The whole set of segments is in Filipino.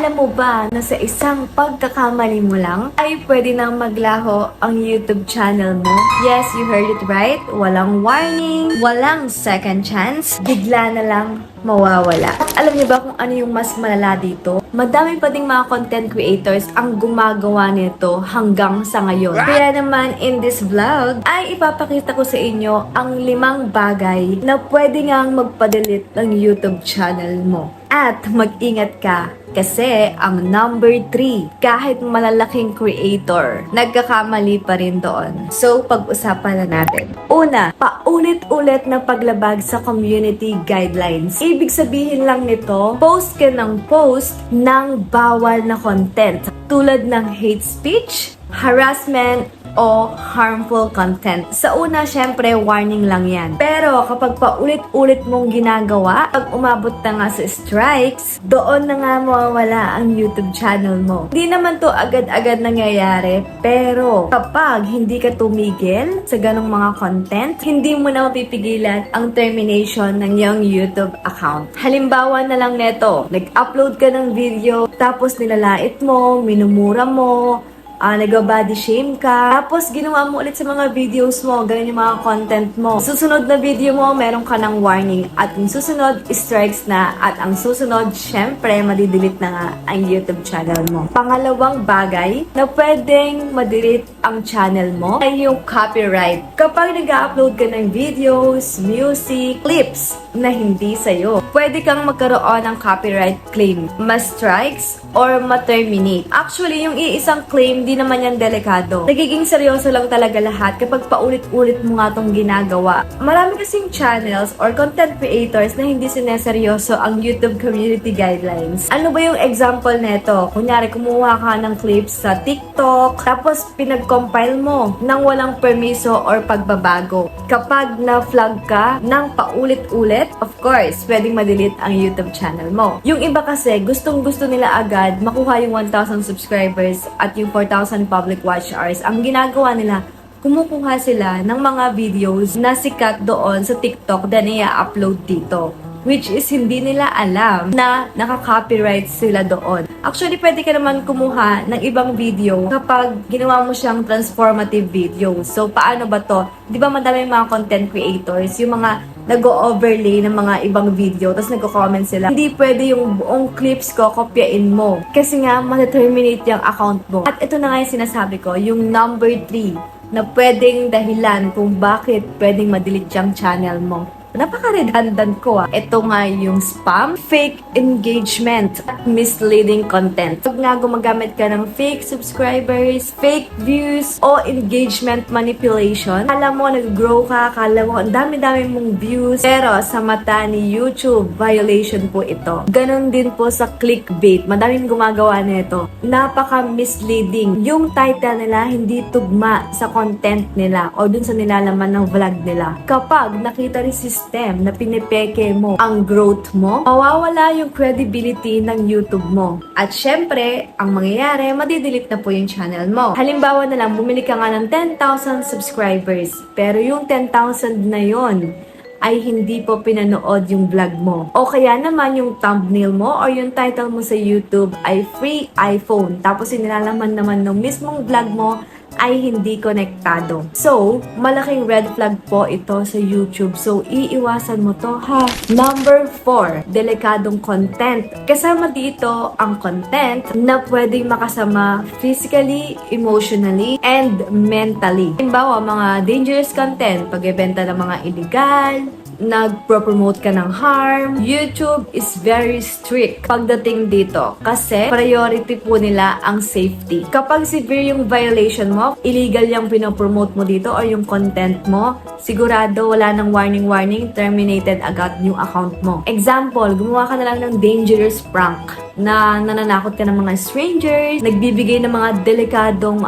Alam mo ba na sa isang pagkakamali mo lang ay pwede nang maglaho ang YouTube channel mo? Yes, you heard it right. Walang warning, walang second chance, bigla na lang mawawala. Alam niyo ba kung ano yung mas malala dito? Madami pa ding mga content creators ang gumagawa nito hanggang sa ngayon. Kaya naman in this vlog ay ipapakita ko sa inyo ang 5 bagay na pwede ngang magpa-delete ng YouTube channel mo. At mag-ingat ka kasi ang number 3, kahit malalaking creator, nagkakamali pa rin doon. So, pag-usapan na natin. Una, paulit-ulit na paglabag sa community guidelines. Ibig sabihin lang nito, post ka ng post ng bawal na content tulad ng hate speech, harassment, o harmful content. Sa una, syempre, warning lang yan. Pero kapag paulit-ulit mong ginagawa, pag umabot na nga sa strikes, doon na nga mawawala ang YouTube channel mo. Hindi naman to agad-agad nangyayari, pero kapag hindi ka tumigil sa ganong mga content, hindi mo na mapipigilan ang termination ng iyong YouTube account. Halimbawa na lang neto, nag-upload ka ng video, tapos nilalait mo, minumura mo, nag-body shame ka, tapos ginawa mo ulit sa mga videos mo, ganun yung mga content mo. Susunod na video mo, meron ka ng warning, at yung susunod, strikes na, at ang susunod, syempre, madidelete na nga ang YouTube channel mo. Pangalawang bagay na pwedeng madelete ang channel mo ay yung copyright. Kapag nag-upload ka ng videos, music, clips na hindi sa'yo, pwede kang magkaroon ng copyright claim, ma-strikes or ma-terminate. Actually, yung iisang claim, di naman yan delikado. Nagiging seryoso lang talaga lahat kapag paulit-ulit mo nga itong ginagawa. Marami kasing channels or content creators na hindi sineseryoso ang YouTube community guidelines. Ano ba yung example neto? Kunyari, kumuha ka ng clips sa TikTok, tapos pinag-compile mo nang walang permiso or pagbabago. Kapag na-flag ka ng paulit-ulit, of course, pwedeng ma-delete ang YouTube channel mo. Yung iba kasi, gustong-gusto nila agad makuha yung 1,000 subscribers at yung 4,000 public watch hours. Ang ginagawa nila, kumukuha sila ng mga videos na sikat doon sa TikTok, then i-upload dito. Which is hindi nila alam na naka-copyright sila doon. Actually, pwede ka naman kumuha ng ibang video kapag ginawa mo siyang transformative video. So, paano ba to? Di ba madami mga content creators, yung mga nag-o-overlay ng mga ibang video, tapos nagko-comment sila. Hindi pwede yung buong clips ko, kopyain mo. Kasi nga, ma-terminate yung account mo. At ito na nga yung sinasabi ko, yung number 3 na pwedeng dahilan kung bakit pwedeng ma-delete yung channel mo. Napaka-redundant ko Ito nga yung spam, fake engagement, at misleading content. Pag nga gumagamit ka ng fake subscribers, fake views, o engagement manipulation, kala mo nag-grow ka, kala mo ang dami-dami mong views, pero sa mata ni YouTube, violation po ito. Ganon din po sa clickbait. Madaming gumagawa nito. Napaka-misleading. Yung title nila hindi tugma sa content nila o dun sa nilalaman ng vlog nila. Kapag nakita ni na pinipeke mo ang growth mo, mawawala yung credibility ng YouTube mo. At syempre, ang mangyayari, madidelete na po yung channel mo. Halimbawa na lang, bumili ka nga ng 10,000 subscribers, pero yung 10,000 na yon ay hindi po pinanood yung vlog mo. O kaya naman yung thumbnail mo or yung title mo sa YouTube ay free iPhone. Tapos inilalaman naman ng mismong vlog mo ay hindi konektado. So, malaking red flag po ito sa YouTube. So, iiwasan mo to ha. Number 4, delikadong content. Kasama dito ang content na pwedeng makasama physically, emotionally, and mentally. Halimbawa, mga dangerous content, pagbebenta ng mga illegal, nag-promote ka ng harm. YouTube is very strict pagdating dito kasi priority po nila ang safety. Kapag severe yung violation mo, illegal yung pinopromote mo dito or yung content mo, sigurado wala ng warning, terminated agad yung account mo. Example, gumawa ka na lang ng dangerous prank na nananakot ka ng mga strangers, nagbibigay ng mga delikadong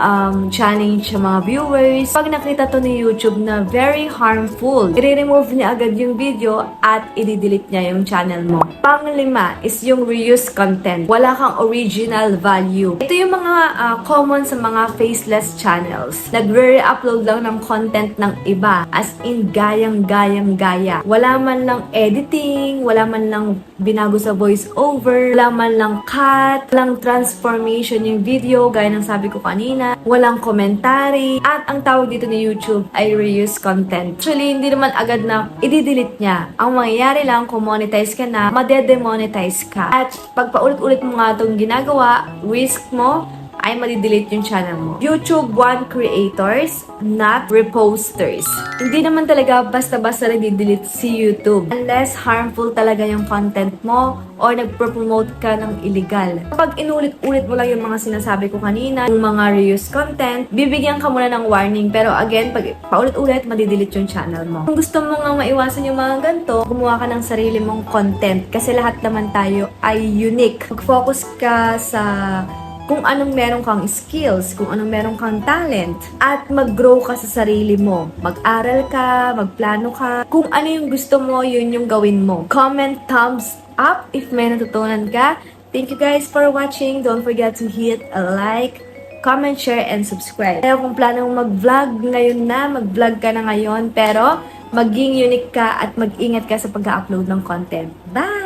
challenge sa mga viewers. Pag nakita to ni YouTube na very harmful, i-remove niya agad yung video at i-delete niya yung channel mo. Pang-5 is yung reuse content. Wala kang original value. Ito yung mga common sa mga faceless channels. Nagre-upload lang ng content ng iba. As in, gayang-gaya. Wala man lang editing, wala man lang binago sa voice over, wala man walang cut, walang transformation yung video, gaya ng sabi ko kanina, walang commentary, at ang tawag dito ni YouTube ay reuse content. Actually, hindi naman agad na i-delete niya. Ang mangyayari lang, kung monetize ka na, madedemonetize ka. At pag paulit-ulit mo nga itong ginagawa, risk mo, ay madidelete yung channel mo. YouTube want creators, not reposters. Hindi naman talaga basta-basta nadidelete si YouTube unless harmful talaga yung content mo or nagpropromote ka ng illegal. Kapag inulit-ulit mo lang yung mga sinasabi ko kanina, yung mga reuse content, bibigyan ka muna ng warning. Pero again, pag paulit-ulit, madidelete yung channel mo. Kung gusto mo nga maiwasan yung mga ganito, gumawa ka ng sarili mong content kasi lahat naman tayo ay unique. Mag-focus ka sa kung anong meron kang skills, kung anong meron kang talent, at mag-grow ka sa sarili mo. Mag-aral ka, magplano ka. Kung ano yung gusto mo, yun yung gawin mo. Comment thumbs up if may natutunan ka. Thank you guys for watching. Don't forget to hit a like, comment, share, and subscribe. Kaya kung plano mong mag-vlog ngayon na, mag-vlog ka na ngayon, pero maging unique ka at mag-ingat ka sa pag-upload ng content. Bye!